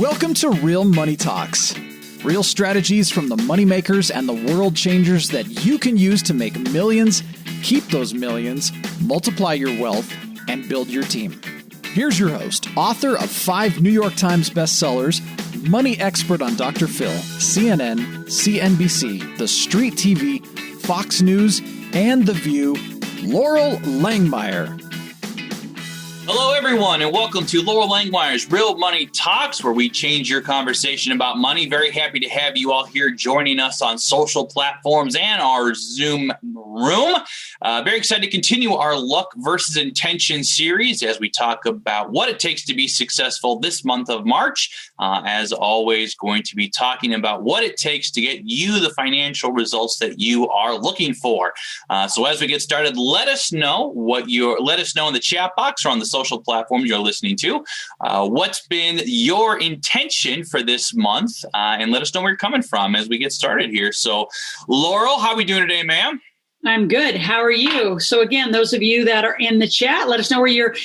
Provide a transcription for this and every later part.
Welcome to Real Money Talks. Real strategies from the moneymakers and the world changers that you can use to make millions, keep those millions, multiply your wealth, and build your team. Here's your host, author of 5 New York Times bestsellers, money expert on Dr. Phil, CNN, CNBC, The Street TV, Fox News, and The View, Loral Langemeier. Hello, everyone, and welcome to Loral Langemeier's Real Money Talks, where we change your conversation about money. Very happy to have you all here joining us on social platforms and our Zoom room. Very excited to continue our Luck versus Intention series as we talk about what it takes to be successful this month of March. As always, going to be talking about what it takes to get you the financial results that you are looking for. So as we get started, let us know in the chat box or on the social platform you're listening to. What's been your intention for this month? And let us know where you're coming from as we get started here. So, Loral, how are we doing today, ma'am? I'm good. How are you? So again, those of you that are in the chat, let us know where you're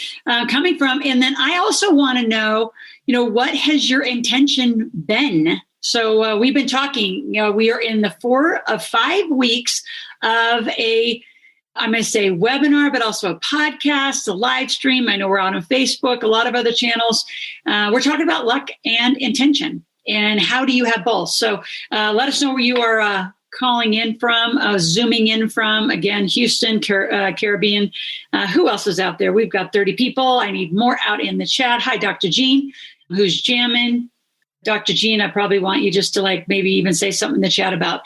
coming from. And then I also want to know, what has your intention been? So we've been talking, we are in the 4 of 5 weeks of I'm going to say webinar, but also a podcast, a live stream. I know we're on Facebook, a lot of other channels. We're talking about luck and intention. And how do you have both? So let us know where you are calling in from, zooming in from. Again, Houston, Caribbean. Who else is out there? We've got 30 people. I need more out in the chat. Hi, Dr. Jean, who's jamming. Dr. Jean, I probably want you just to maybe even say something in the chat about.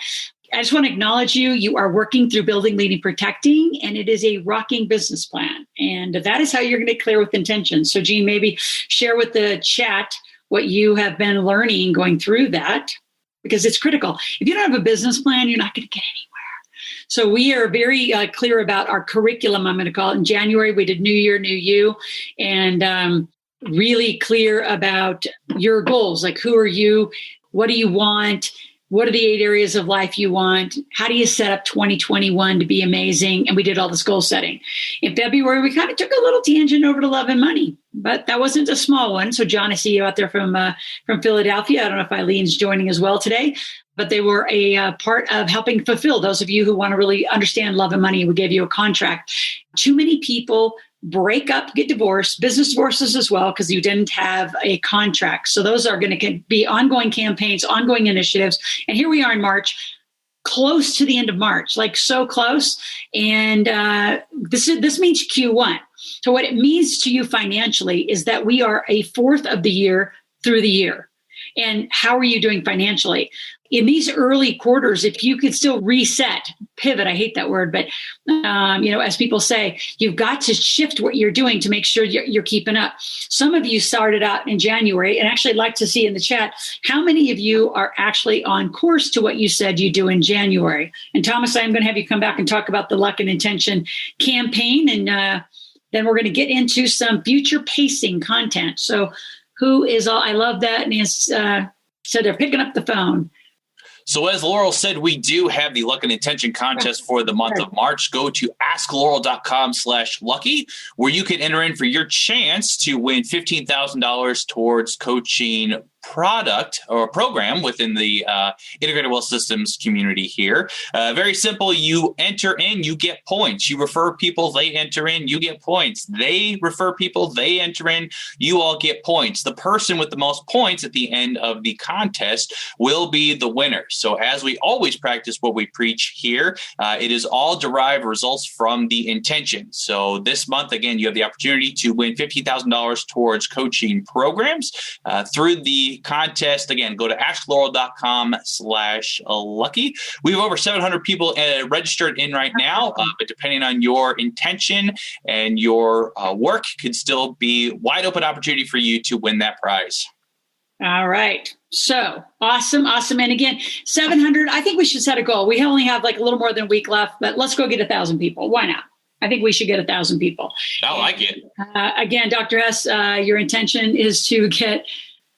I just want to acknowledge you. You are working through Building, Leading, Protecting, and it is a rocking business plan. And that is how you're going to clear with intention. So, Jean, maybe share with the chat what you have been learning going through that, because it's critical. If you don't have a business plan, you're not going to get anywhere. So we are very clear about our curriculum, I'm going to call it. In January, we did New Year, New You, and really clear about your goals. Like, who are you? What do you want? What are the 8 areas of life you want? How do you set up 2021 to be amazing? And we did all this goal setting. In February, we kind of took a little tangent over to love and money, but that wasn't a small one. So John, I see you out there from Philadelphia. I don't know if Eileen's joining as well today, but they were a part of helping fulfill those of you who want to really understand love and money. We gave you a contract. Too many people break up, get divorced, business divorces as well, because you didn't have a contract. So those are going to be ongoing campaigns, ongoing initiatives. And here we are in March, close to the end of March, like so close. And this means Q1. So what it means to you financially is that we are a fourth of the year through the year. And how are you doing financially? In these early quarters, if you could still reset, pivot, I hate that word, but, as people say, you've got to shift what you're doing to make sure you're keeping up. Some of you started out in January, and actually I'd like to see in the chat, how many of you are actually on course to what you said you do in January? And Thomas, I'm going to have you come back and talk about the Luck and Intention campaign, and then we're going to get into some future pacing content. So who is all, I love that, and so they're picking up the phone. So as Loral said, we do have the Luck and Intention contest for the month of March. Go to askloral.com/lucky, where you can enter in for your chance to win $15,000 towards coaching product or program within the Integrated Wealth Systems community here. Very simple. You enter in, you get points. You refer people, they enter in, you get points. They refer people, they enter in, you all get points. The person with the most points at the end of the contest will be the winner. So as we always practice what we preach here, it is all derived results from the intention. So this month, again, you have the opportunity to win $15,000 towards coaching programs through the contest. Again, go to askloral.com/lucky. We have over 700 people registered in right now, but depending on your intention and your work, could still be wide open opportunity for you to win that prize. All right. So awesome. And again, 700, I think we should set a goal. We only have a little more than a week left, but let's go get 1,000 people. Why not? I think we should get 1,000 people. I like it. Again, Dr. S, your intention is to get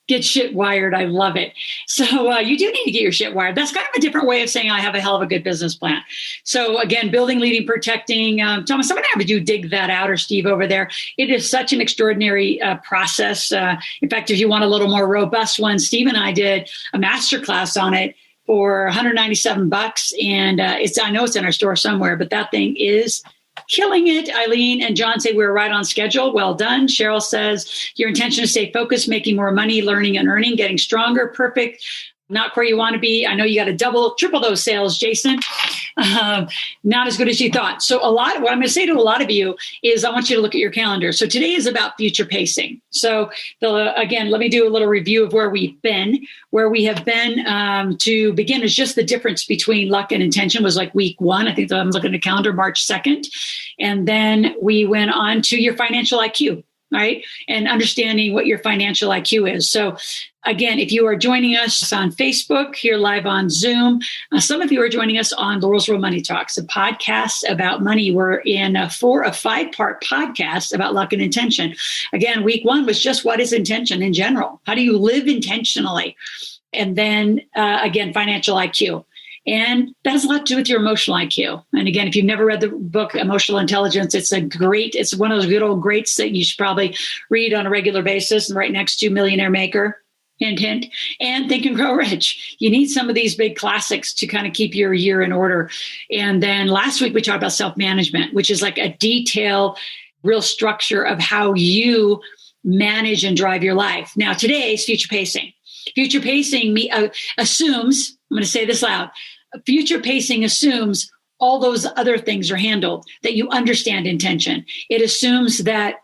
Get shit wired. I love it. So you do need to get your shit wired. That's kind of a different way of saying I have a hell of a good business plan. So again, building, leading, protecting. Thomas, I'm going to have you dig that out, or Steve over there. It is such an extraordinary process. In fact, if you want a little more robust one, Steve and I did a masterclass on it for $197. And I know it's in our store somewhere, but that thing is killing it. Eileen and John say we're right on schedule. Well done. Cheryl says your intention is to stay focused, making more money, learning and earning, getting stronger. Perfect. Not where you want to be. I know you got to double, triple those sales, Jason. Not as good as you thought. So what I'm going to say to a lot of you is I want you to look at your calendar. So today is about future pacing. So again, let me do a little review of where we've been. Where we have been to begin is just the difference between luck and intention was like week 1. I think I'm looking at the calendar, March 2nd. And then we went on to your financial IQ. Right? And understanding what your financial IQ is. So again, if you are joining us on Facebook, here live on Zoom, some of you are joining us on Loral's Real Money Talks, a podcast about money. We're in a 4 or 5-part podcast about luck and intention. Again, week 1 was just what is intention in general? How do you live intentionally? And then again, financial IQ. And that has a lot to do with your emotional IQ. And again, if you've never read the book, Emotional Intelligence, it's one of those good old greats that you should probably read on a regular basis, and right next to Millionaire Maker, hint, hint, and Think and Grow Rich. You need some of these big classics to kind of keep your year in order. And then last week, we talked about self-management, which is like a detailed, real structure of how you manage and drive your life. Now, today is future pacing. Future pacing assumes, I'm going to say this loud, future pacing assumes all those other things are handled, that you understand intention. It assumes that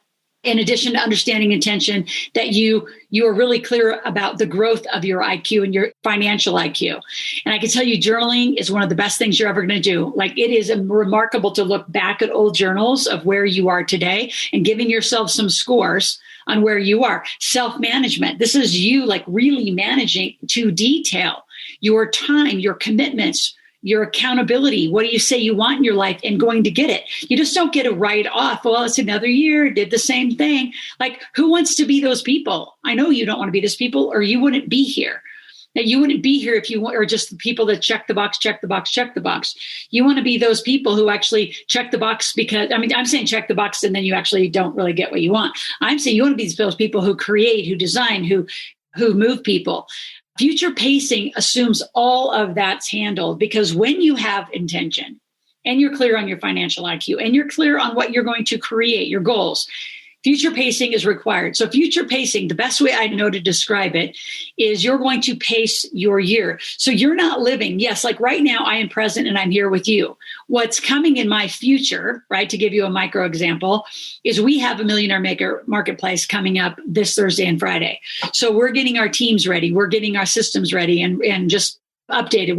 in addition to understanding intention, that you are really clear about the growth of your IQ and your financial IQ. And I can tell you, journaling is one of the best things you're ever going to do. Like, it is remarkable to look back at old journals of where you are today and giving yourself some scores on where you are. Self-management. This is you like really managing to detail your time, your commitments, your accountability. What do you say you want in your life and going to get it? You just don't get a write off. Well, it's another year, did the same thing. Like, who wants to be those people? I know you don't want to be those people, or you wouldn't be here. That you wouldn't be here if you are just the people that check the box, check the box, check the box. You want to be those people who actually check the box because, I'm saying check the box and then you actually don't really get what you want. I'm saying you want to be those people who create, who design, who move people. Future pacing assumes all of that's handled, because when you have intention and you're clear on your financial IQ and you're clear on what you're going to create, your goals, future pacing is required. So future pacing, the best way I know to describe it is you're going to pace your year. So you're not living, yes, like right now I am present and I'm here with you. What's coming in my future, right, to give you a micro example, is we have a Millionaire Maker marketplace coming up this Thursday and Friday. So we're getting our teams ready. We're getting our systems ready and just updated,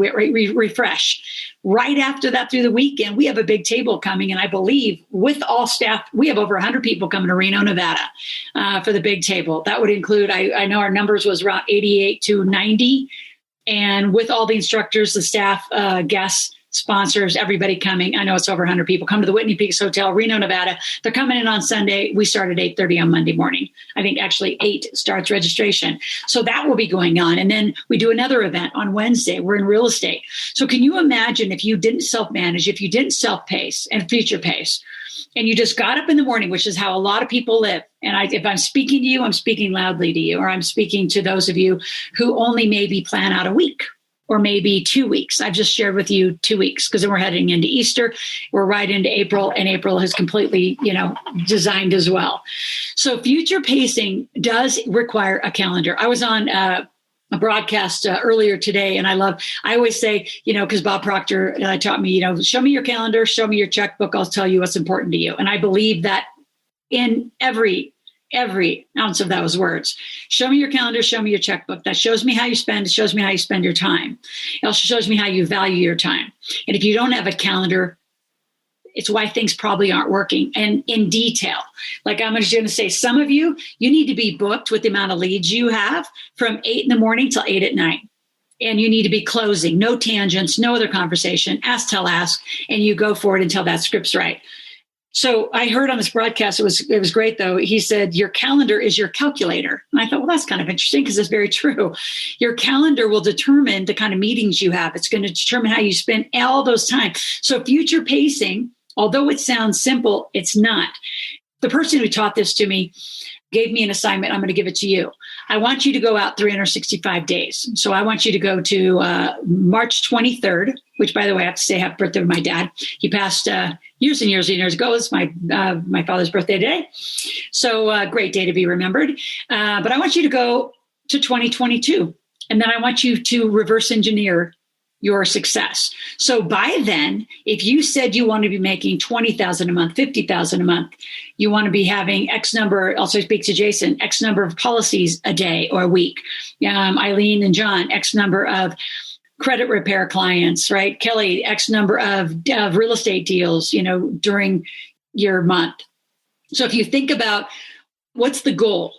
refresh. Right after that, through the weekend, we have a big table coming. And I believe with all staff, we have over 100 people coming to Reno, Nevada for the big table. That would include, I know our numbers was around 88 to 90. And with all the instructors, the staff, guests, sponsors, everybody coming. I know it's over 100 people. Come to the Whitney Peaks Hotel, Reno, Nevada. They're coming in on Sunday. We start at 8:30 on Monday morning. I think actually 8 starts registration. So that will be going on. And then we do another event on Wednesday. We're in real estate. So can you imagine if you didn't self-manage, if you didn't self-pace and future pace, and you just got up in the morning, which is how a lot of people live. And if I'm speaking to you, I'm speaking loudly to you, or I'm speaking to those of you who only maybe plan out a week, or maybe 2 weeks. I've just shared with you 2 weeks, because then we're heading into Easter. We're right into April, and April is completely, designed as well. So future pacing does require a calendar. I was on a broadcast earlier today, and I always say, because Bob Proctor taught me, show me your calendar, show me your checkbook, I'll tell you what's important to you. And I believe that in every ounce of those words. Show me your calendar, show me your checkbook. That shows me how you spend. It shows me how you spend your time. It also shows me how you value your time. And if you don't have a calendar, it's why things probably aren't working. And in detail, like I'm just going to say, some of you need to be booked with the amount of leads you have from 8 in the morning till 8 at night. And you need to be closing, no tangents, no other conversation, ask, tell, ask, and you go for it until that script's right. So I heard on this broadcast, it was great though. He said, your calendar is your calculator. And I thought, well, that's kind of interesting because it's very true. Your calendar will determine the kind of meetings you have. It's going to determine how you spend all those time. So future pacing, although it sounds simple, it's not. The person who taught this to me gave me an assignment. I'm going to give it to you. I want you to go out 365 days. So I want you to go to March 23rd, which, by the way, I have to say happy birthday to my dad. He passed years and years and years ago. It's my father's birthday today. So great day to be remembered. But I want you to go to 2022. And then I want you to reverse engineer your success. So by then, if you said you want to be making $20,000 a month, $50,000 a month, you want to be having X number, also speak to Jason, X number of policies a day or a week. Eileen and John, X number of credit repair clients, right? Kelly, X number of real estate deals, during your month. So if you think about what's the goal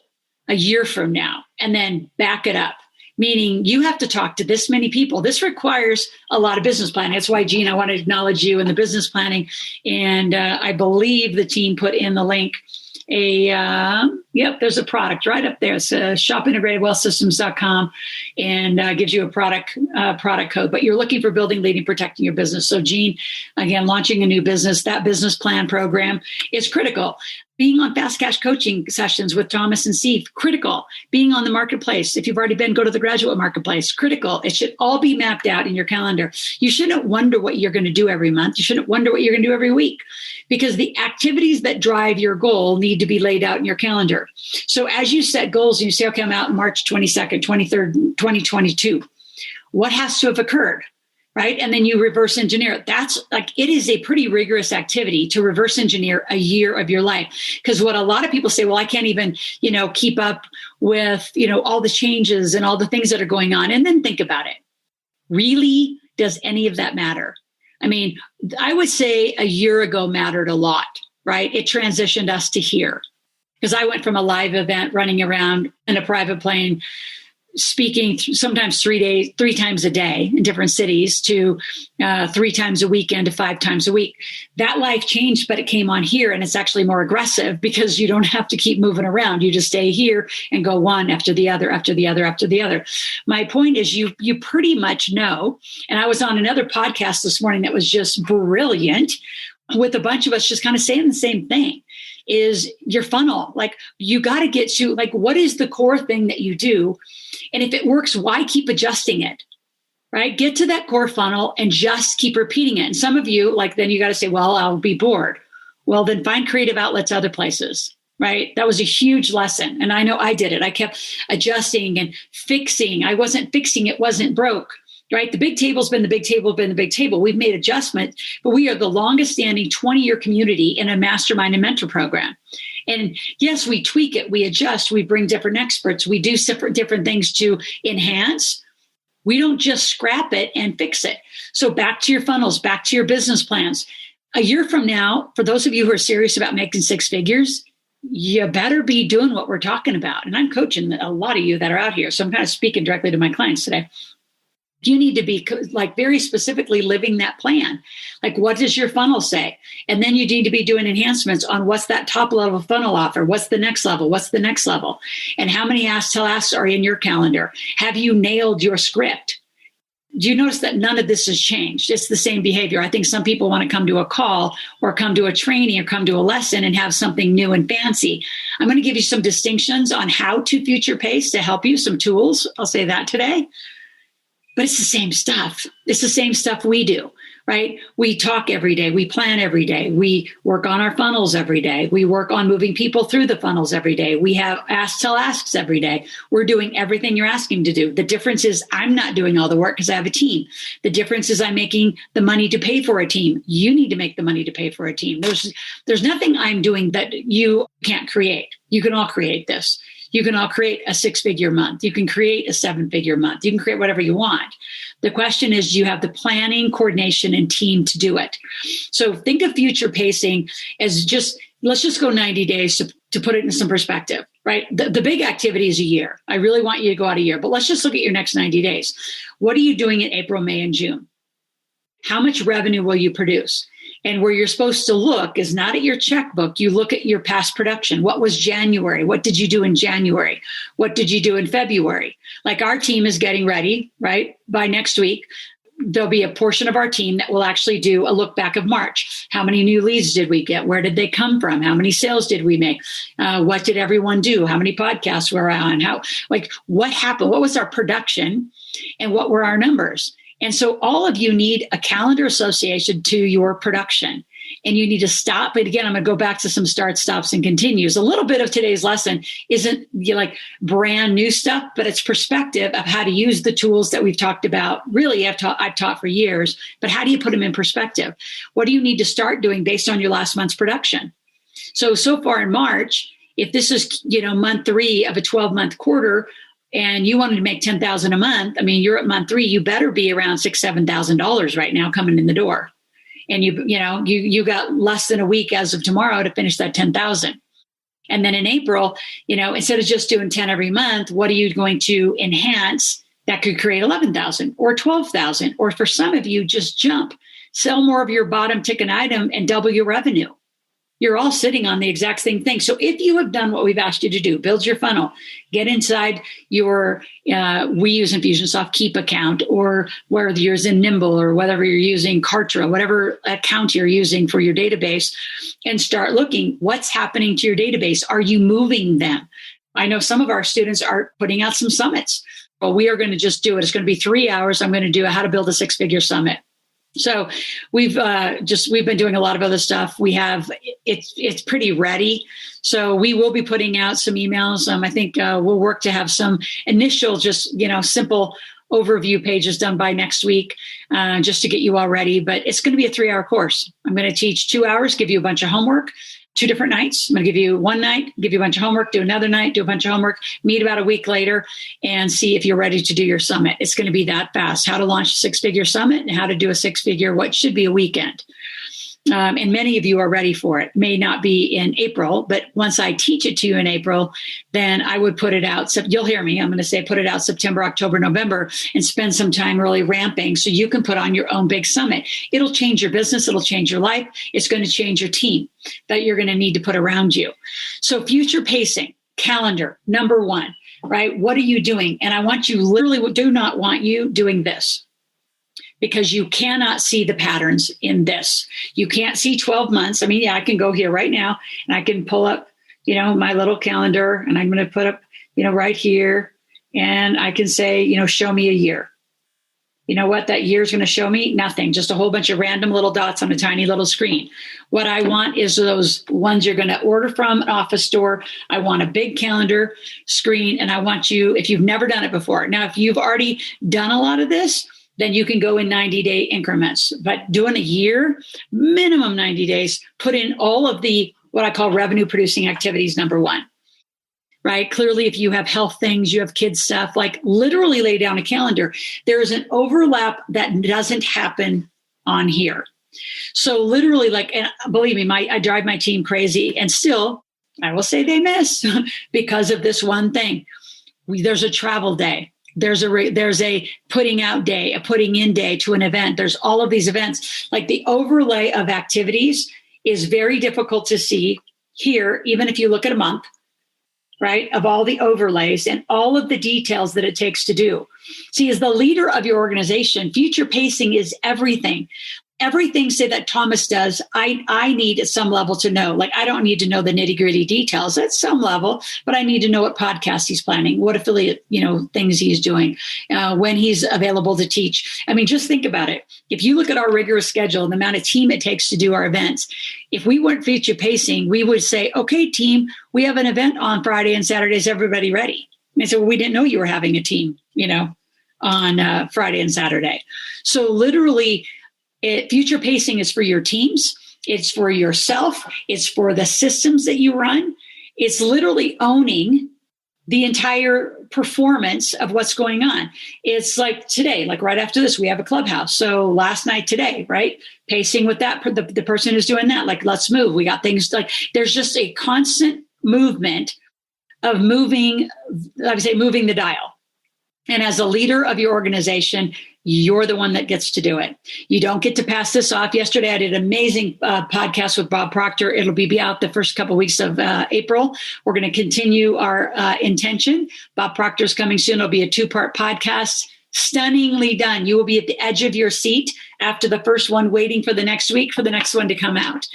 a year from now, and then back it up, meaning you have to talk to this many people. This requires a lot of business planning. That's why, Gene, I want to acknowledge you in the business planning. And I believe the team put in the link there's a product right up there. It's shopintegratedwealthsystems.com and gives you a product code. But you're looking for building, leading, protecting your business. So Gene, again, launching a new business, that business plan program is critical. Being on fast cash coaching sessions with Thomas and Steve, critical. Being on the marketplace. If you've already been, go to the graduate marketplace, critical. It should all be mapped out in your calendar. You shouldn't wonder what you're going to do every month. You shouldn't wonder what you're going to do every week, because the activities that drive your goal need to be laid out in your calendar. So as you set goals and you say, okay, I'm out March 22nd, 23rd, 2022, what has to have occurred? Right. And then you reverse engineer it. That's like, it is a pretty rigorous activity to reverse engineer a year of your life. Because what a lot of people say, well, I can't even, keep up with, all the changes and all the things that are going on. And then think about it. Really, does any of that matter? I mean, I would say a year ago mattered a lot, right? It transitioned us to here. Because I went from a live event running around in a private plane, speaking sometimes 3 times a day in different cities, to 3 times a weekend to 5 times a week. That life changed, but it came on here, and it's actually more aggressive because you don't have to keep moving around. You just stay here and go one after the other, after the other, after the other. My point is you pretty much know, and I was on another podcast this morning that was just brilliant with a bunch of us just kind of saying the same thing, is your funnel. Like, you got to get to, like, what is the core thing that you do? And if it works, why keep adjusting it, right? Get to that core funnel and just keep repeating it. And some of you, then you got to say, well, I'll be bored. Well, then find creative outlets other places, right? That was a huge lesson. And I know I did it. I kept adjusting and fixing. I wasn't fixing, it wasn't broke, right? The big table's been the big table, We've made adjustments, but we are the longest standing 20-year community in a mastermind and mentor program. And yes, we tweak it, we adjust, we bring different experts, we do different things to enhance. We don't just scrap it and fix it. So back to your funnels, back to your business plans. A year from now, for those of you who are serious about making 6 figures, you better be doing what we're talking about. And I'm coaching a lot of you that are out here. So I'm kind of speaking directly to my clients today. You need to be very specifically living that plan. Like, what does your funnel say? And then you need to be doing enhancements on what's that top level funnel offer? What's the next level? What's the next level? And how many ask tell asks are in your calendar? Have you nailed your script? Do you notice that none of this has changed? It's the same behavior. I think some people want to come to a call or come to a training or come to a lesson and have something new and fancy. I'm going to give you some distinctions on how to future pace to help you, some tools. I'll say that today. But it's the same stuff. It's the same stuff we do, right? We talk every day. We plan every day. We work on our funnels every day. We work on moving people through the funnels every day. We have ask tell asks every day. We're doing everything you're asking to do. The difference is I'm not doing all the work because I have a team. The difference is I'm making the money to pay for a team. You need to make the money to pay for a team. There's nothing I'm doing that you can't create. You can all create this. You can all create a 6-figure month. You can create a 7-figure month. You can create whatever you want. The question is, do you have the planning, coordination, and team to do it? So think of future pacing as let's just go 90 days to put it in some perspective, right? The big activity is a year. I really want you to go out a year, but let's just look at your next 90 days. What are you doing in April, May, and June? How much revenue will you produce? And where you're supposed to look is not at your checkbook. You look at your past production. What was January? What did you do in January? What did you do in February? Like our team is getting ready, right? By next week, there'll be a portion of our team that will actually do a look back of March. How many new leads did we get? Where did they come from? How many sales did we make? What did everyone do? How many podcasts were on? What happened? What was our production? And what were our numbers? And so all of you need a calendar association to your production. And you need to stop. But again, I'm going to go back to some starts, stops, and continues. A little bit of today's lesson isn't like brand new stuff, but it's perspective of how to use the tools that we've talked about. Really, I've taught for years, but how do you put them in perspective? What do you need to start doing based on your last month's production? So far in March, if this is, month 3 of a 12-month quarter, and you wanted to make $10,000 a month, I mean, you're at month 3, you better be around $6,000, $7,000 right now coming in the door. And you got less than a week as of tomorrow to finish that 10,000. And then in April, instead of just doing 10 every month, what are you going to enhance that could create 11,000 or 12,000? Or for some of you, just jump, sell more of your bottom ticket item and double your revenue. You're all sitting on the exact same thing. So if you have done what we've asked you to do, build your funnel, get inside your, we use Infusionsoft Keep account, or whether you're using Nimble or whatever you're using, Kartra, whatever account you're using for your database, and start looking what's happening to your database. Are you moving them? I know some of our students are putting out some summits. Well, we are going to just do it. It's going to be 3 hours. I'm going to do a how to build a 6-figure summit. So we've been doing a lot of other stuff. We have it's pretty ready. So we will be putting out some emails. I think we'll work to have some initial, just simple overview pages done by next week, just to get you all ready. But it's going to be a 3-hour course. I'm going to teach 2 hours, give you a bunch of homework. 2 different nights. I'm going to give you one night, give you a bunch of homework, do another night, do a bunch of homework, meet about a week later, and see if you're ready to do your summit. It's going to be that fast. How to launch a 6-figure summit and how to do a 6-figure, what should be a weekend. And many of you are ready for it. May not be in April, but once I teach it to you in April, then I would put it out. So you'll hear me. I'm going to say put it out September, October, November, and spend some time really ramping so you can put on your own big summit. It'll change your business. It'll change your life. It's going to change your team that you're going to need to put around you. So future pacing, calendar, number 1, right? What are you doing? And I want you, literally do not want you doing this, because you cannot see the patterns in this. You can't see 12 months. I mean, I can go here right now and I can pull up, my little calendar, and I'm going to put up, right here, and I can say, show me a year. You know what that year is going to show me? Nothing, just a whole bunch of random little dots on a tiny little screen. What I want is those ones you're going to order from an office store. I want a big calendar screen, and I want you, if you've never done it before. Now, if you've already done a lot of this, then you can go in 90-day increments. But doing a year, minimum 90 days, put in all of the, what I call revenue producing activities, number 1, right? Clearly, if you have health things, you have kids stuff, like literally lay down a calendar. There is an overlap that doesn't happen on here. So literally, and believe me, I drive my team crazy, and still, I will say they miss because of this one thing. There's a travel day. There's a putting out day, a putting in day to an event. There's all of these events. Like the overlay of activities is very difficult to see here, even if you look at a month, right, of all the overlays and all of the details that it takes to do. See, as the leader of your organization, future pacing is everything. Everything, say, that Thomas does, I need at some level to know. Like, I don't need to know the nitty-gritty details at some level, but I need to know what podcast he's planning, what affiliate, things he's doing, when he's available to teach. I mean, just think about it. If you look at our rigorous schedule and the amount of team it takes to do our events, if we weren't future pacing, we would say, okay, team, we have an event on Friday and Saturday. Is everybody ready? And so we didn't know you were having a team, on Friday and Saturday. So literally, future pacing is for your teams. It's for yourself. It's for the systems that you run. It's literally owning the entire performance of what's going on. It's like today, like right after this, we have a clubhouse. So last night, today, right? Pacing with that, the person who's doing that, like, let's move. We got things like, there's just a constant movement of moving the dial. And as a leader of your organization, You're the one that gets to do it. You don't get to pass this off. Yesterday, I did an amazing podcast with Bob Proctor. It'll be out the first couple of weeks of April. We're going to continue our intention. Bob Proctor's coming soon. It'll be a 2-part podcast. Stunningly done. You will be at the edge of your seat after the first one, waiting for the next week for the next one to come out.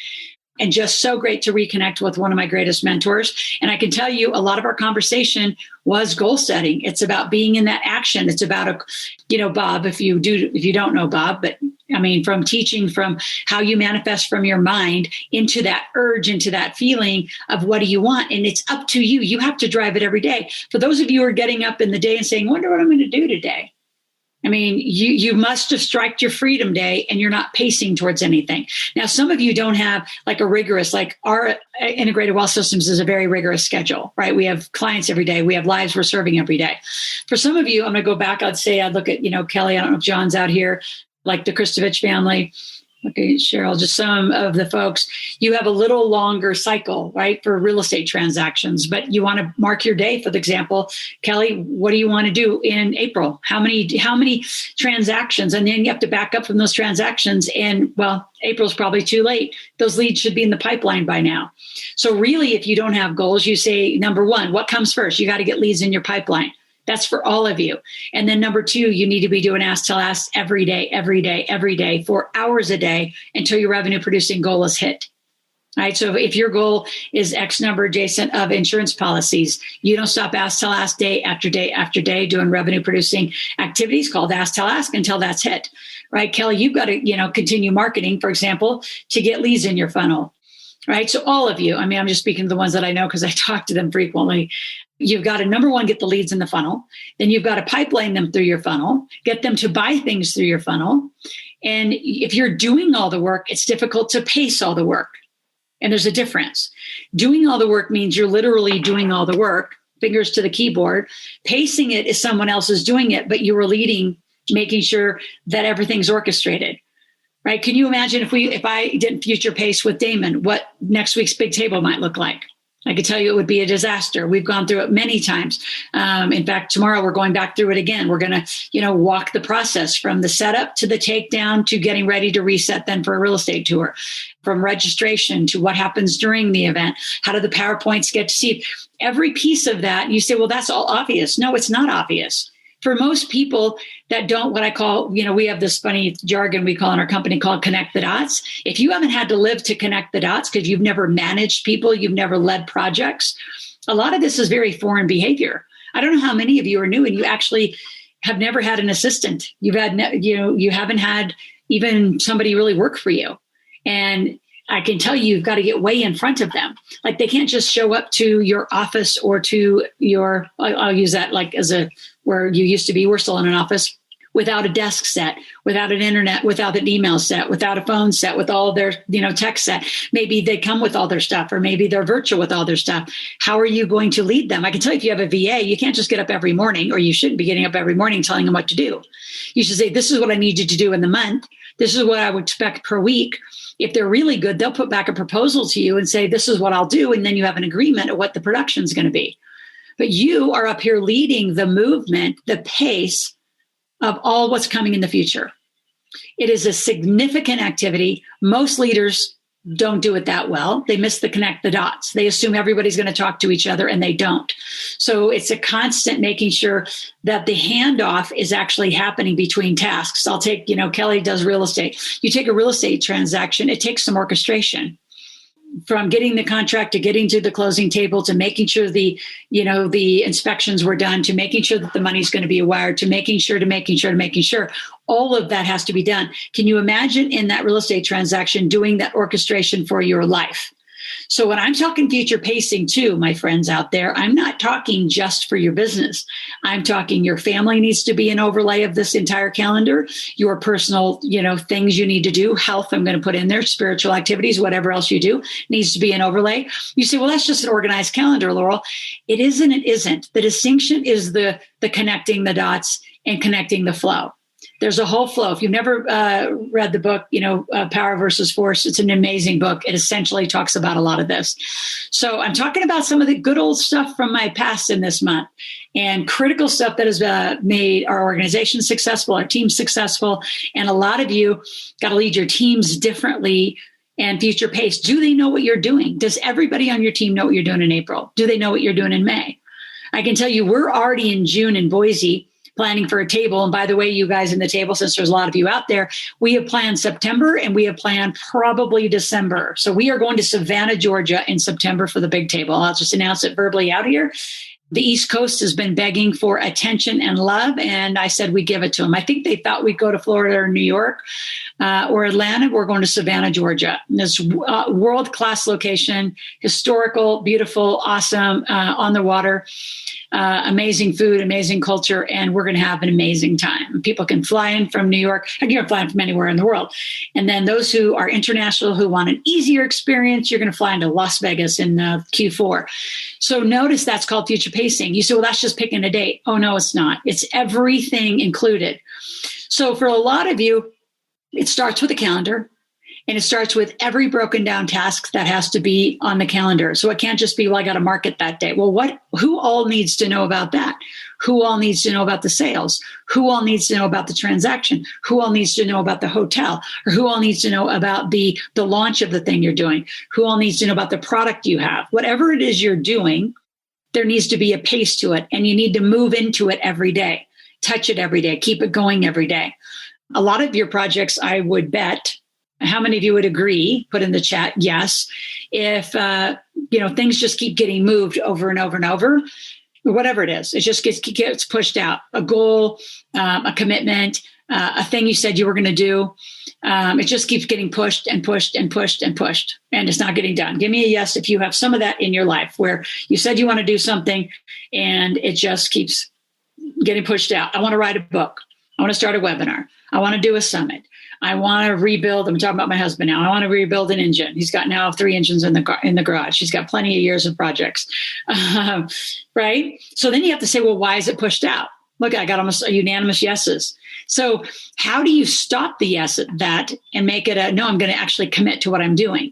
And just so great to reconnect with one of my greatest mentors. And I can tell you a lot of our conversation was goal setting. It's about being in that action. It's about, Bob, if you don't know Bob, but I mean, from teaching, from how you manifest from your mind into that urge, into that feeling of what do you want? And it's up to you. You have to drive it every day. For those of you who are getting up in the day and saying, wonder what I'm going to do today. I mean, you must have struck your freedom day and you're not pacing towards anything. Now, some of you don't have like a rigorous, like our integrated wealth systems is a very rigorous schedule, right? We have clients every day. We have lives we're serving every day. For some of you, I'm going to go back. I'd look at, Kelly, I don't know if John's out here, like the Kristovich family. Okay, Cheryl, just some of the folks, you have a little longer cycle, right, for real estate transactions, but you want to mark your day. For example, Kelly, what do you want to do in April? How many transactions? And then you have to back up from those transactions. And well, April's probably too late. Those leads should be in the pipeline by now. So really, if you don't have goals, you say, number one, what comes first? You got to get leads in your pipeline. That's for all of you. And then number two, you need to be doing ask, tell, ask every day, 4 hours a day until your revenue producing goal is hit. All right. So if your goal is X number, Jason, of insurance policies, you don't stop ask, tell, ask day after day after day doing revenue producing activities called ask, tell, ask until that's hit. Right. Kelly, you've got to, continue marketing, for example, to get leads in your funnel. Right. So all of you, I mean, I'm just speaking to the ones that I know because I talk to them frequently. You've got to, number one, get the leads in the funnel. Then you've got to pipeline them through your funnel, get them to buy things through your funnel. And if you're doing all the work, it's difficult to pace all the work. And there's a difference. Doing all the work means you're literally doing all the work, fingers to the keyboard. Pacing it is someone else is doing it, but you were leading, making sure that everything's orchestrated. Right? Can you imagine if I didn't future pace with Damon, what next week's big table might look like? I could tell you it would be a disaster. We've gone through it many times. In fact, tomorrow we're going back through it again. We're going to, walk the process from the setup to the takedown to getting ready to reset then for a real estate tour, from registration to what happens during the event. How do the PowerPoints get received? Every piece of that, you say, well, that's all obvious. No, it's not obvious. For most people that don't, what I call, we have this funny jargon we call in our company called connect the dots. If you haven't had to live to connect the dots because you've never managed people, you've never led projects, a lot of this is very foreign behavior. I don't know how many of you are new and you actually have never had an assistant. You haven't had even somebody really work for you. And I can tell you've got to get way in front of them. Like they can't just show up to your office or to your, I'll use that like as where you used to be, we're still in an office, without a desk set, without an internet, without an email set, without a phone set, with all their, tech set. Maybe they come with all their stuff, or maybe they're virtual with all their stuff. How are you going to lead them? I can tell you if you have a VA, you can't just get up every morning, or you shouldn't be getting up every morning telling them what to do. You should say, this is what I need you to do in the month. This is what I would expect per week. If they're really good, they'll put back a proposal to you and say, this is what I'll do. And then you have an agreement of what the production is going to be. But you are up here leading the movement, the pace of all what's coming in the future. It is a significant activity. Most leaders don't do it that well. They miss the connect the dots. They assume everybody's going to talk to each other and they don't. So it's a constant making sure that the handoff is actually happening between tasks. I'll take, Kelly does real estate. You take a real estate transaction, it takes some orchestration. From getting the contract to getting to the closing table to making sure the inspections were done, to making sure that the money's going to be wired, to making sure, all of that has to be done. Can you imagine in that real estate transaction doing that orchestration for your life? So when I'm talking future pacing too, my friends out there, I'm not talking just for your business. I'm talking your family needs to be an overlay of this entire calendar. Your personal, things you need to do, health, I'm going to put in there, spiritual activities, whatever else you do needs to be an overlay. You say, well, that's just an organized calendar, Loral. It isn't. It isn't. The distinction is the connecting the dots and connecting the flow. There's a whole flow. If you've never read the book, Power versus Force, it's an amazing book. It essentially talks about a lot of this. So I'm talking about some of the good old stuff from my past in this month and critical stuff that has made our organization successful, our team successful. And a lot of you got to lead your teams differently and future pace. Do they know what you're doing? Does everybody on your team know what you're doing in April? Do they know what you're doing in May? I can tell you we're already in June in Boise planning for a table. And by the way, you guys in the table, since there's a lot of you out there, we have planned September and we have planned probably December. So we are going to Savannah, Georgia in September for the big table. I'll just announce it verbally out here. The East Coast has been begging for attention and love, and I said we give it to them. I think they thought we'd go to Florida or New York or Atlanta. We're going to Savannah, Georgia. This world-class location, historical, beautiful, awesome, on the water, amazing food, amazing culture, and we're going to have an amazing time. People can fly in from New York. You can fly in from anywhere in the world. And then those who are international, who want an easier experience, you're going to fly into Las Vegas in Q4. So notice that's called future pacing. You say, well, that's just picking a date. Oh, no, it's not. It's everything included. So for a lot of you, it starts with a calendar. And it starts with every broken down task that has to be on the calendar. So it can't just be, well, I got to market that day. Well, who all needs to know about that? Who all needs to know about the sales? Who all needs to know about the transaction? Who all needs to know about the hotel? Or who all needs to know about the launch of the thing you're doing? Who all needs to know about the product you have? Whatever it is you're doing, there needs to be a pace to it. And you need to move into it every day, touch it every day, keep it going every day. A lot of your projects, I would bet, how many of you would agree? Put in the chat, yes. If, things just keep getting moved over and over and over, whatever it is, it just gets pushed out. A goal, a commitment, a thing you said you were going to do. It just keeps getting pushed and pushed and pushed and pushed, and it's not getting done. Give me a yes if you have some of that in your life where you said you want to do something and it just keeps getting pushed out. I want to write a book. I want to start a webinar. I want to do a summit. I want to rebuild. I'm talking about my husband now. I want to rebuild an engine. He's got now 3 engines in the garage. He's got plenty of years of projects, right? So then you have to say, well, why is it pushed out? Look, I got almost unanimous yeses. So how do you stop the yes at that and make it no, I'm going to actually commit to what I'm doing?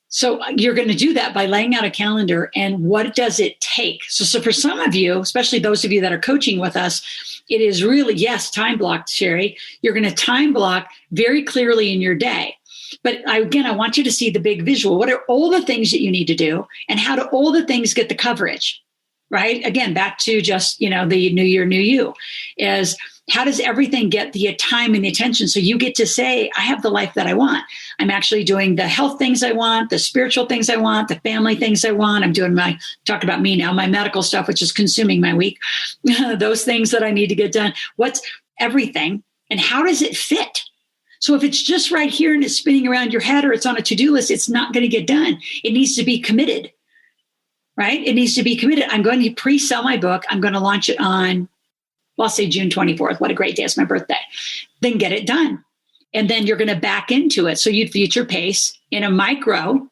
So you're going to do that by laying out a calendar and what does it take? So for some of you, especially those of you that are coaching with us, it is really, yes, time blocked, Sherry. You're going to time block very clearly in your day. But I want you to see the big visual. What are all the things that you need to do and how do all the things get the coverage, right? Again, back to just, the new year, new you is how does everything get the time and the attention? So you get to say, I have the life that I want. I'm actually doing the health things I want, the spiritual things I want, the family things I want. I'm doing talk about me now, my medical stuff, which is consuming my week, those things that I need to get done. What's everything and how does it fit? So if it's just right here and it's spinning around your head or it's on a to-do list, it's not going to get done. It needs to be committed, right? It needs to be committed. I'm going to pre-sell my book. I'm going to launch it on, I'll say June 24th. What a great day. It's my birthday. Then get it done. And then you're going to back into it. So you'd future pace in a micro,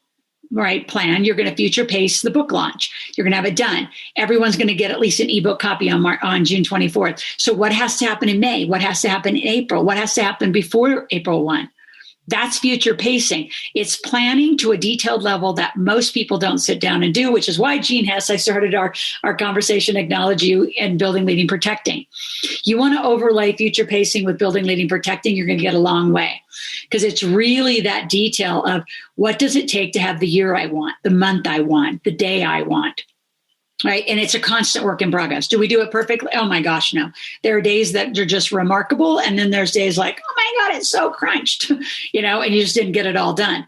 right, plan. You're going to future pace the book launch. You're going to have it done. Everyone's going to get at least an ebook copy on June 24th. So what has to happen in May? What has to happen in April? What has to happen before April 1? That's future pacing. It's planning to a detailed level that most people don't sit down and do, which is why Gene Hess, I started our conversation, acknowledge you, and building, leading, protecting. You want to overlay future pacing with building, leading, protecting, you're going to get a long way because it's really that detail of what does it take to have the year I want, the month I want, the day I want. Right. And it's a constant work in progress. Do we do it perfectly? Oh, my gosh, no. There are days that are just remarkable. And then there's days like, oh, my God, it's so crunched, and you just didn't get it all done.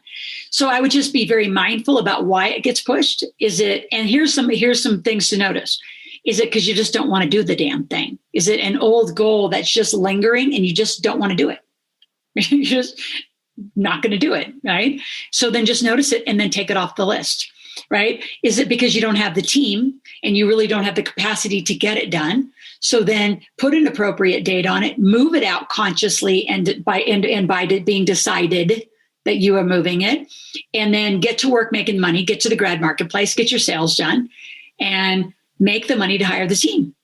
So I would just be very mindful about why it gets pushed. And here's some things to notice. Is it because you just don't want to do the damn thing? Is it an old goal that's just lingering and you just don't want to do it? You're just not going to do it. Right. So then just notice it and then take it off the list. Right? Is it because you don't have the team and you really don't have the capacity to get it done? So then put an appropriate date on it, move it out consciously and by it being decided that you are moving it, and then get to work making money, get to the grad marketplace, get your sales done, and make the money to hire the team.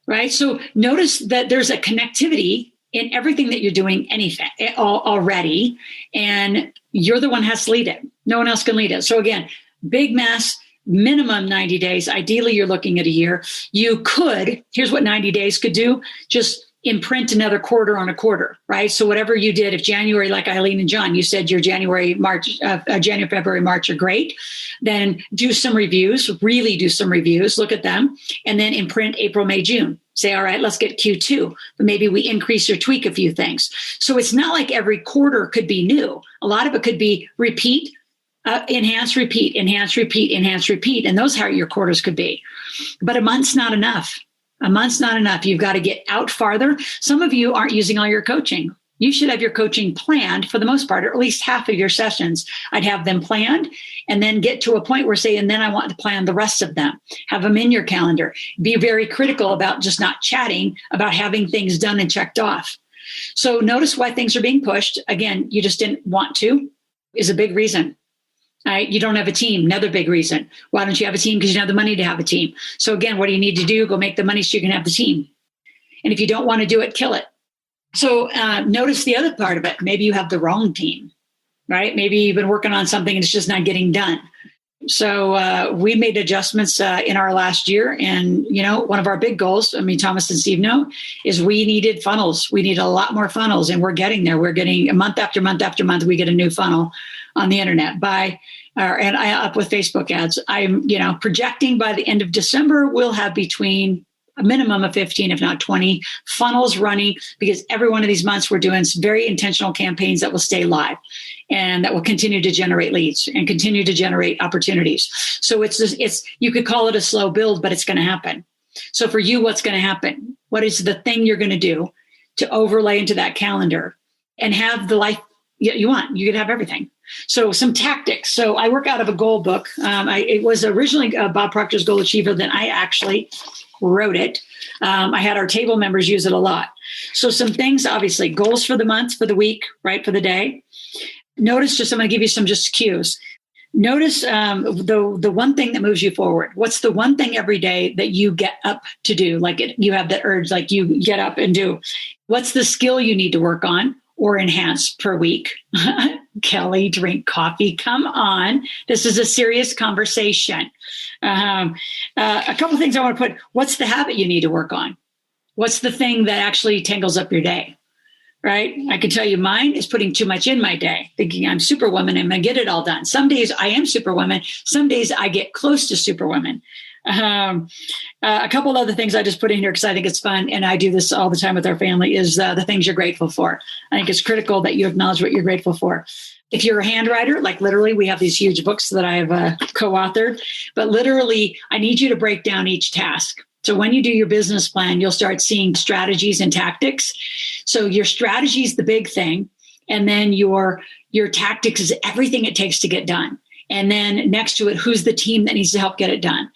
Right? So notice that there's a connectivity in everything that you're doing, anything already. And you're the one who has to lead it. No one else can lead it. So again, big mess, minimum 90 days. Ideally, you're looking at a year. You could, here's what 90 days could do, just imprint another quarter on a quarter, right? So whatever you did, if January, like Eileen and John, you said your January, February, March are great, then do some reviews, really do some reviews, look at them, and then imprint April, May, June. Say, all right, let's get Q2, but maybe we increase or tweak a few things. So it's not like every quarter could be new. A lot of it could be repeat, enhance, repeat, enhance, repeat, enhance, repeat. And those are how your quarters could be. But a month's not enough. A month's not enough. You've got to get out farther. Some of you aren't using all your coaching. You should have your coaching planned for the most part, or at least half of your sessions. I'd have them planned and then get to a point where say, and then I want to plan the rest of them. Have them in your calendar. Be very critical about just not chatting, about having things done and checked off. So notice why things are being pushed. Again, you just didn't want to is a big reason. You don't have a team. Another big reason. Why don't you have a team? Because you don't have the money to have a team. So again, what do you need to do? Go make the money so you can have the team. And if you don't want to do it, kill it. So notice the other part of it. Maybe you have the wrong team, right? Maybe you've been working on something and it's just not getting done. So we made adjustments in our last year. And, you know, one of our big goals, I mean, Thomas and Steve know, is we needed funnels. We need a lot more funnels, and we're getting there. We're getting month after month after month, we get a new funnel on the internet and I up with Facebook ads. I'm, projecting by the end of December, we'll have between a minimum of 15, if not 20 funnels running, because every one of these months we're doing some very intentional campaigns that will stay live and that will continue to generate leads and continue to generate opportunities. So it's you could call it a slow build, but it's going to happen. So for you, what's going to happen? What is the thing you're going to do to overlay into that calendar and have the life you want? You could have everything. So some tactics. So I work out of a goal book. It was originally Bob Proctor's Goal Achiever. Then I actually wrote it. I had our table members use it a lot. So some things, obviously, goals for the month, for the week, right, for the day. Notice, I'm going to give you some just cues. Notice the one thing that moves you forward. What's the one thing every day that you get up to do? Like you have the urge, like you get up and do. What's the skill you need to work on or enhance per week? Kelly, drink coffee. Come on. This is a serious conversation. A couple of things I want to put. What's the habit you need to work on? What's the thing that actually tangles up your day? Right? I can tell you mine is putting too much in my day, thinking I'm superwoman and I'm going to get it all done. Some days I am superwoman. Some days I get close to superwoman. A couple of other things I just put in here because I think it's fun, and I do this all the time with our family, is the things you're grateful for. I think it's critical that you acknowledge what you're grateful for. If you're a handwriter, like literally, we have these huge books that I have co-authored, but literally, I need you to break down each task. So when you do your business plan, you'll start seeing strategies and tactics. So your strategy is the big thing, and then your tactics is everything it takes to get done. And then next to it, who's the team that needs to help get it done?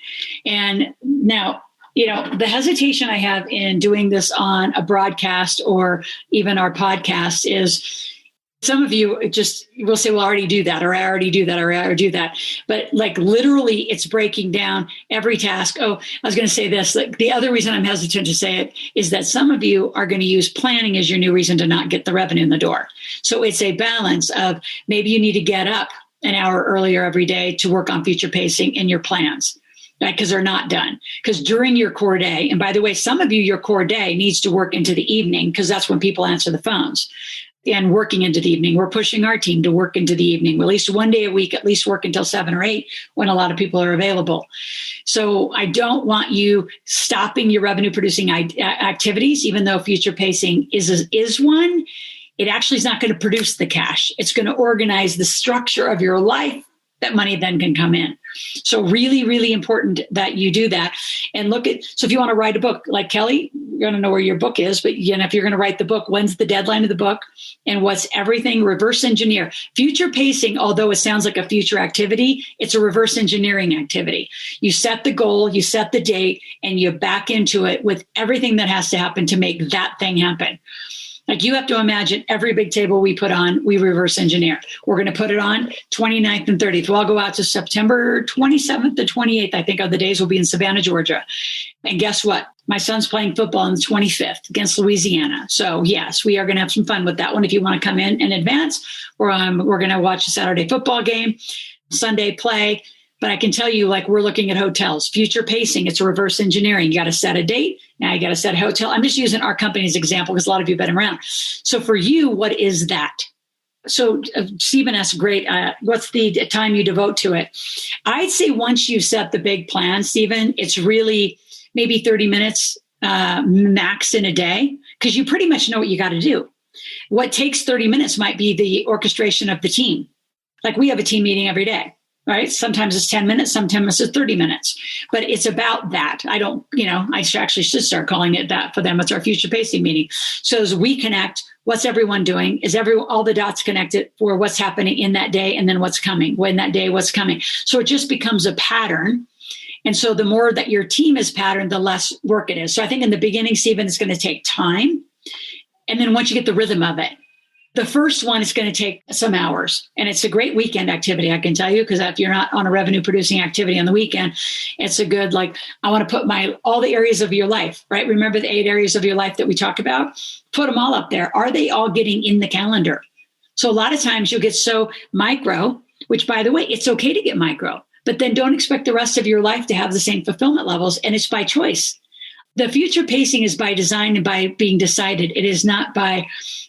And now, the hesitation I have in doing this on a broadcast or even our podcast is some of you just will say, well, I already do that, or I already do that, or I already do that. But like literally it's breaking down every task. Oh, I was going to say this. Like the other reason I'm hesitant to say it is that some of you are going to use planning as your new reason to not get the revenue in the door. So it's a balance of maybe you need to get up an hour earlier every day to work on future pacing in your plans, right? Because they're not done. Because during your core day, and by the way, some of you, your core day needs to work into the evening because that's when people answer the phones. And working into the evening, we're pushing our team to work into the evening, at least one day a week, at least work until 7 or 8 when a lot of people are available. So I don't want you stopping your revenue producing activities, even though future pacing is one. It actually is not going to produce the cash. It's going to organize the structure of your life that money then can come in. So really, really important that you do that. And so if you want to write a book like Kelly, you're going to know where your book is, but if you're going to write the book, when's the deadline of the book and what's everything? Reverse engineer. Future pacing, although it sounds like a future activity, it's a reverse engineering activity. You set the goal, you set the date, and you back into it with everything that has to happen to make that thing happen. Like you have to imagine every big table we put on, we reverse engineer. We're going to put it on 29th and 30th. We'll all go out to September 27th to 28th, I think, are the days we'll be in Savannah, Georgia. And guess what? My son's playing football on the 25th against Louisiana. So yes, we are going to have some fun with that one. If you want to come in advance, we're going to watch a Saturday football game, Sunday play. But I can tell you, like, we're looking at hotels, future pacing. It's a reverse engineering. You got to set a date. Now you got to set a hotel. I'm just using our company as an example because a lot of you have been around. So for you, what is that? So Stephen asked, great. What's the time you devote to it? I'd say once you set the big plan, Stephen, it's really maybe 30 minutes max in a day because you pretty much know what you got to do. What takes 30 minutes might be the orchestration of the team. Like we have a team meeting every day. Right? Sometimes it's 10 minutes, sometimes it's 30 minutes, but it's about that. I actually should start calling it that for them. It's our future pacing meeting. So as we connect, what's everyone doing? Is all the dots connected for what's happening in that day and then what's coming, when that day, what's coming. So it just becomes a pattern. And so the more that your team is patterned, the less work it is. So I think in the beginning, Stephen, it's going to take time. And then once you get the rhythm of it, the first one is going to take some hours, and it's a great weekend activity, I can tell you, because if you're not on a revenue producing activity on the weekend, it's a good, I want to put all the areas of your life, right? Remember the 8 areas of your life that we talk about? Put them all up there. Are they all getting in the calendar? So a lot of times you'll get so micro, which by the way, it's okay to get micro, but then don't expect the rest of your life to have the same fulfillment levels. And it's by choice. The future pacing is by design and by being decided. It is not by,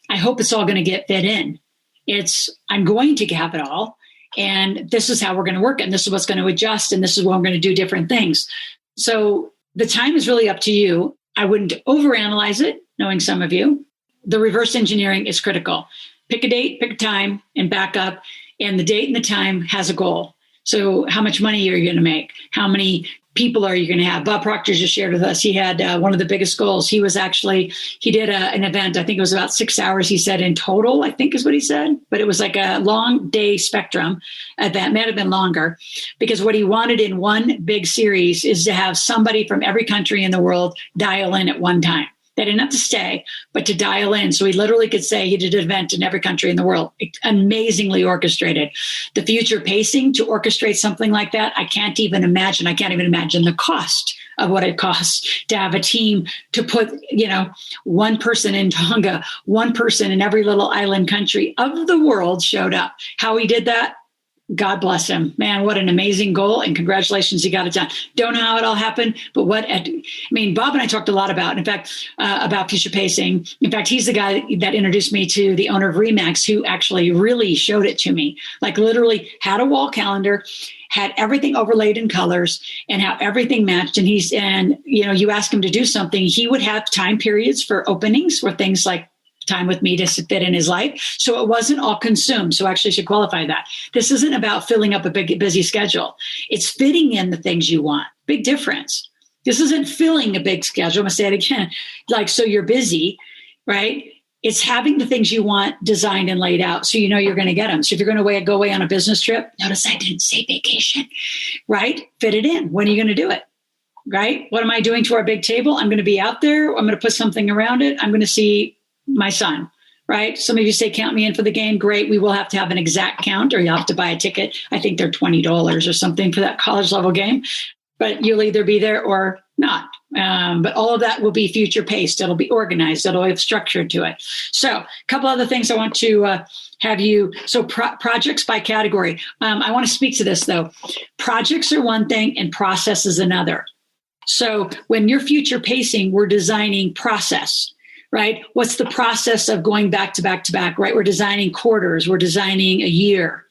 I hope it's all going to get fit in. It's, I'm going to have it all. And this is how we're going to work it. And this is what's going to adjust. And this is when we're going to do different things. So the time is really up to you. I wouldn't overanalyze it, knowing some of you. The reverse engineering is critical. Pick a date, pick a time, and back up. And the date and the time has a goal. So how much money are you going to make? How many people are you going to have? Bob Proctor just shared with us. He had one of the biggest goals. He did an event. I think it was about 6 hours, he said, in total, I think is what he said. But it was like a long day spectrum event, might have been longer, because what he wanted in one big series is to have somebody from every country in the world dial in at one time. They didn't have to stay, but to dial in. So he literally could say he did an event in every country in the world. Amazingly orchestrated. The future pacing to orchestrate something like that, I can't even imagine. I can't even imagine the cost of what it costs to have a team to put, one person in Tonga, one person in every little island country of the world showed up. How he did that, God bless him. Man, what an amazing goal. And congratulations, he got it done. Don't know how it all happened, but Bob and I talked a lot about future pacing. In fact, he's the guy that introduced me to the owner of Remax, who actually really showed it to me. Like literally had a wall calendar, had everything overlaid in colors and how everything matched. And you ask him to do something, he would have time periods for openings for things like time with me to fit in his life. So it wasn't all consumed. So actually should qualify that. This isn't about filling up a big, busy schedule. It's fitting in the things you want. Big difference. This isn't filling a big schedule. I'm going to say it again. So you're busy, right? It's having the things you want designed and laid out so you're going to get them. So if you're going to go away on a business trip, notice I didn't say vacation, right? Fit it in. When are you going to do it? Right? What am I doing to our big table? I'm going to be out there. I'm going to put something around it. I'm going to see my son, right? Some of you say, count me in for the game. Great. We will have to have an exact count or you'll have to buy a ticket. I think they're $20 or something for that college level game, but you'll either be there or not. But all of that will be future paced. It'll be organized. It'll have structure to it. So a couple other things I want to have you. So projects by category. I want to speak to this though. Projects are one thing and process is another. So when you're future pacing, we're designing process. Right? What's the process of going back to back to back, right? We're designing quarters. We're designing a year.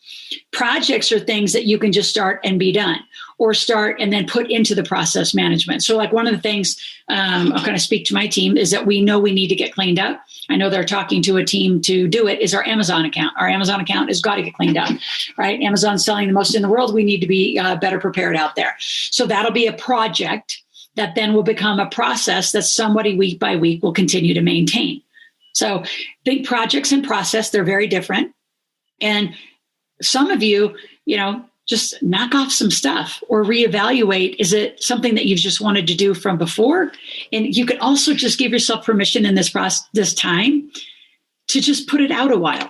Projects are things that you can just start and be done or start and then put into the process management. So like one of the things I'm going to speak to my team is that we know we need to get cleaned up. I know they're talking to a team to do it is our Amazon account. Our Amazon account has got to get cleaned up, right? Amazon's selling the most in the world. We need to be better prepared out there. So that'll be a project that then will become a process that somebody week by week will continue to maintain. So big projects and process, they're very different. And some of you, just knock off some stuff or reevaluate. Is it something that you've just wanted to do from before? And you can also just give yourself permission in this time to just put it out a while.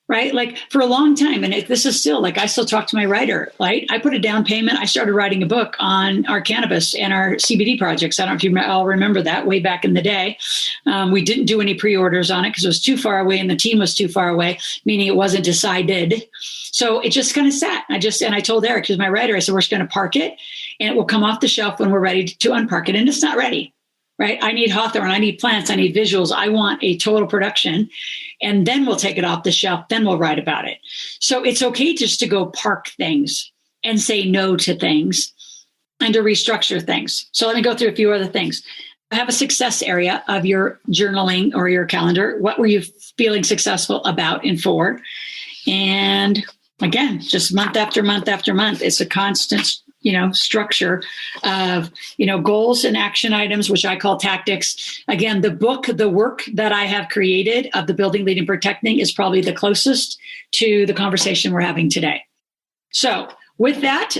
Right? Like for a long time. And this is still like, I still talk to my writer, right? I put a down payment. I started writing a book on our cannabis and our CBD projects. I don't know if you all remember that way back in the day. We didn't do any pre-orders on it because it was too far away and the team was too far away, meaning it wasn't decided. So it just kind of sat. And I told Eric, who's my writer, I said, we're just going to park it and it will come off the shelf when we're ready to unpark it. And it's not ready. Right? I need hawthorn. I need plants. I need visuals. I want a total production. And then we'll take it off the shelf. Then we'll write about it. So it's okay just to go park things and say no to things and to restructure things. So let me go through a few other things. Have a success area of your journaling or your calendar. What were you feeling successful about and for? And again, just month after month after month, it's a constant structure of, goals and action items, which I call tactics. Again, the work that I have created of the Building, Leading, Protecting is probably the closest to the conversation we're having today. So with that,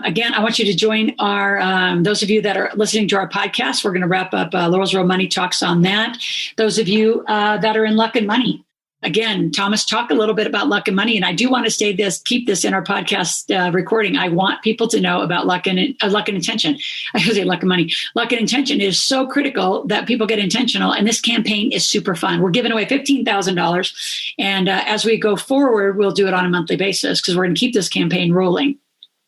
again, I want you to join our, those of you that are listening to our podcast, we're going to wrap up Loral's Real Money Talks on that. Those of you that are in luck and money. Again, Thomas, talk a little bit about luck and money. And I do want to keep this in our podcast recording. I want people to know about luck and intention. I should say luck and money. Luck and intention is so critical that people get intentional. And this campaign is super fun. We're giving away $15,000. And as we go forward, we'll do it on a monthly basis because we're going to keep this campaign rolling.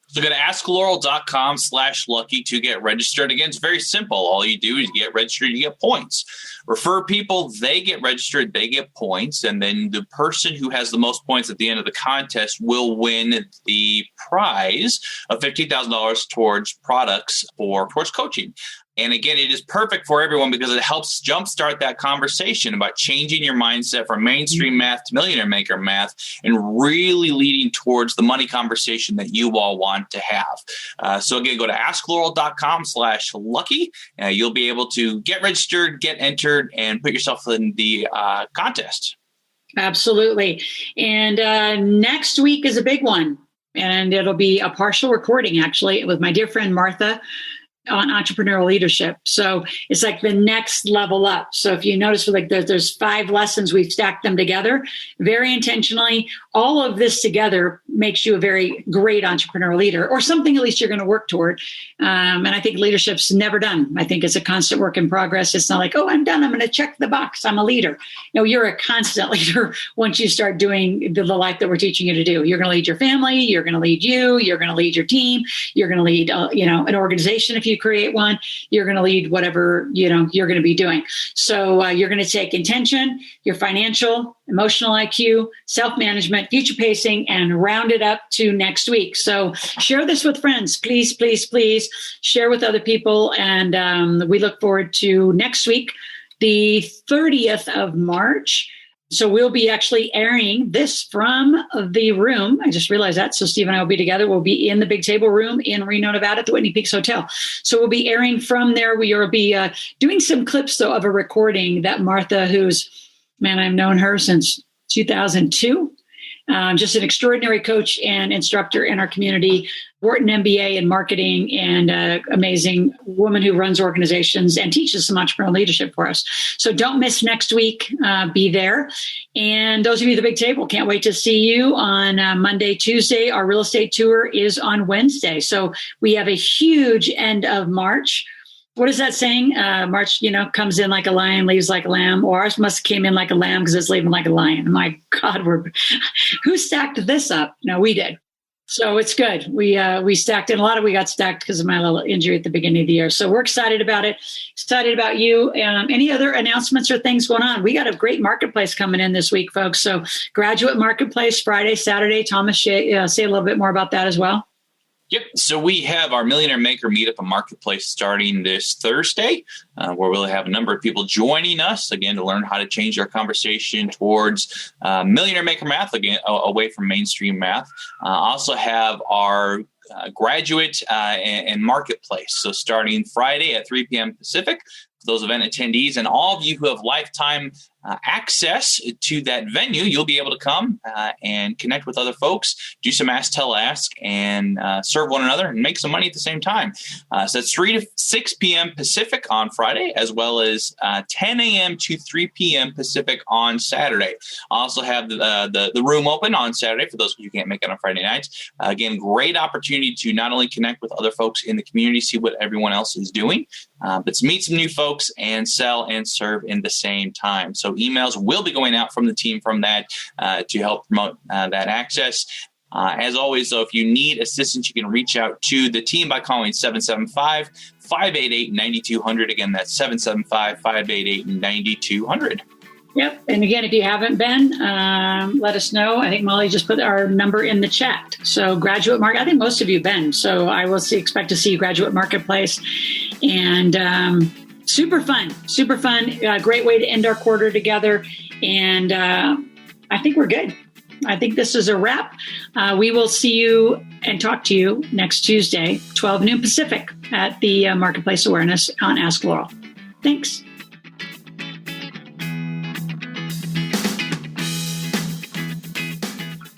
So go to askloral.com/lucky to get registered. Again, it's very simple. All you do is get registered, you get points. Refer people, they get registered, they get points. And then the person who has the most points at the end of the contest will win the prize of $15,000 towards products towards coaching. And again, it is perfect for everyone because it helps jumpstart that conversation about changing your mindset from mainstream math to millionaire maker math and really leading towards the money conversation that you all want to have. So again, go to askloral.com/lucky. You'll be able to get registered, get entered, and put yourself in the contest. Absolutely. And next week is a big one. And it'll be a partial recording, actually, with my dear friend Martha on entrepreneurial leadership. So it's like the next level up. So if you notice, there's 5 lessons, we've stacked them together very intentionally. All of this together makes you a very great entrepreneurial leader, or something at least you're going to work toward. And I think leadership's never done. I think it's a constant work in progress. It's not like, oh, I'm done, I'm going to check the box, I'm a leader. No, you're a constant leader once you start doing the life that we're teaching you to do. You're going to lead your family, you're going to lead you, you're going to lead your team, you're going to lead an organization if you create one, you're going to lead whatever you're going to be doing. So you're going to take intention, your financial, emotional IQ, self-management, future pacing, and round it up to next week. So share this with friends. Please, please, please share with other people. And we look forward to next week, the 30th of March. So we'll be actually airing this from the room. I just realized that. So Steve and I will be together. We'll be in the Big Table Room in Reno, Nevada at the Whitney Peaks Hotel. So we'll be airing from there. We will be doing some clips, though, of a recording that Martha, I've known her since 2002. Just an extraordinary coach and instructor in our community, Wharton MBA in marketing, and amazing woman who runs organizations and teaches some entrepreneurial leadership for us. So don't miss next week. Be there. And those of you at the Big Table, can't wait to see you on Monday, Tuesday. Our real estate tour is on Wednesday. So we have a huge end of March. What is that saying? March, comes in like a lion, leaves like a lamb. Or ours must have came in like a lamb because it's leaving like a lion. My God, who stacked this up? No, we did. So it's good. We stacked it. We got stacked because of my little injury at the beginning of the year. So we're excited about it. Excited about you. Any other announcements or things going on? We got a great marketplace coming in this week, folks. So Graduate Marketplace Friday, Saturday. Thomas, say a little bit more about that as well. Yep. So we have our Millionaire Maker Meetup and Marketplace starting this Thursday, where we'll have a number of people joining us, again, to learn how to change our conversation towards Millionaire Maker math, again, away from mainstream math. Also have our Graduate and Marketplace. So starting Friday at 3 p.m. Pacific, for those event attendees and all of you who have lifetime access to that venue, you'll be able to come and connect with other folks, do some ask, tell, ask, and serve one another and make some money at the same time. So it's 3 to 6 p.m. Pacific on Friday, as well as 10 a.m. to 3 p.m. Pacific on Saturday. I also have the room open on Saturday for those of you who can't make it on Friday nights. Again, great opportunity to not only connect with other folks in the community, see what everyone else is doing, but to meet some new folks and sell and serve in the same time. So emails will be going out from the team from that to help promote that access. As always, though, if you need assistance, you can reach out to the team by calling 775-588-9200. Again, that's 775-588-9200. Yep. And again, if you haven't been, let us know. I think Molly just put our number in the chat. So Graduate Market, I think most of you have been. So I will expect to see you Graduate Marketplace. And super fun. Great way to end our quarter together. And I think we're good. I think this is a wrap. We will see you and talk to you next Tuesday, 12 noon Pacific at the Marketplace Awareness on Ask Loral. Thanks.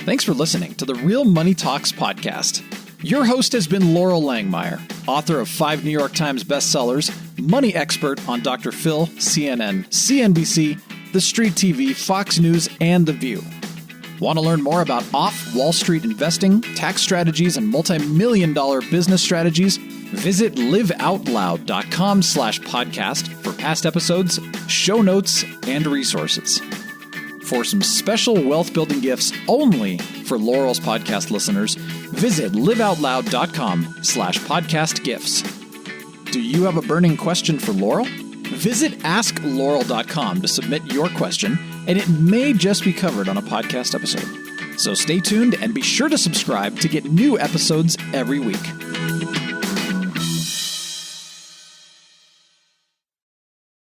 Thanks for listening to the Real Money Talks podcast. Your host has been Loral Langmeyer, author of 5 New York Times bestsellers, money expert on Dr. Phil, CNN, CNBC, The Street TV, Fox News, and The View. Want to learn more about off-Wall Street investing, tax strategies, and multi-million-dollar business strategies? Visit liveoutloud.com/podcast for past episodes, show notes, and resources. For some special wealth-building gifts only for Loral's podcast listeners, visit liveoutloud.com/podcast gifts. Do you have a burning question for Loral? Visit askloral.com to submit your question, and it may just be covered on a podcast episode. So stay tuned and be sure to subscribe to get new episodes every week.